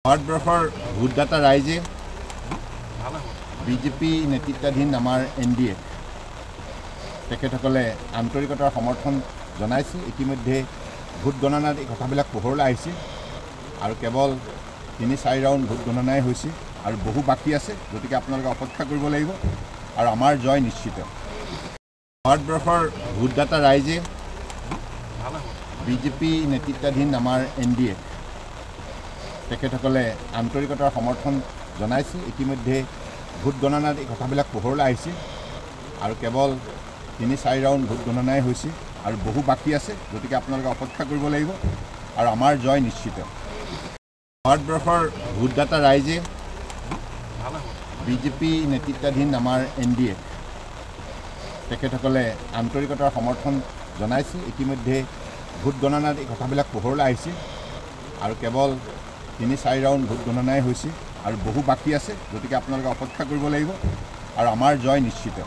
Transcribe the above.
ভাৰতবৰ্ষৰ ভোটদাতা ৰাইজে বিজেপি নেতৃত্বাধীন আমাৰ NDA তেখেতসকলে আন্তৰিকতাৰ সমৰ্থন জনাইছে। ইতিমধ্যে ভোট গণনাৰ এই কথাবিলাক পোহৰলৈ আহিছে আৰু কেৱল ৩-৪ ৰাউণ্ড ভোট গণনাই হৈছে আৰু বহু বাকী আছে, গতিকে আপোনালোকে অপেক্ষা কৰিব লাগিব আৰু আমাৰ জয় নিশ্চিত। ভাৰতবৰ্ষৰ ভোটদাতা ৰাইজে বিজেপি নেতৃত্বাধীন আমাৰ NDA তেখেতসকলে আন্তৰিকতাৰ সমৰ্থন জনাইছে। ইতিমধ্যে ভোট গণনাৰ এই কথাবিলাক পোহৰলৈ আহিছে আৰু কেৱল ৩-৪ ৰাউণ্ড ভোট গণনাই হৈছে আৰু বহু বাকী আছে, গতিকে আপোনালোকে অপেক্ষা কৰিব লাগিব আৰু আমাৰ জয় নিশ্চিত। ভাৰতবৰ্ষৰ ভোটদাতা ৰাইজে বিজেপি নেতৃত্বাধীন আমাৰ NDA তেখেতসকলে আন্তৰিকতাৰ সমৰ্থন জনাইছে। ইতিমধ্যে ভোট গণনাৰ এই কথাবিলাক পোহৰলৈ আহিছে আৰু কেৱল ৩-৪ ৰাউণ্ড ভোট গণনাই হৈছে আৰু বহু বাকী আছে, গতিকে আপোনালোকে অপেক্ষা কৰিব লাগিব আৰু আমাৰ জয় নিশ্চিত।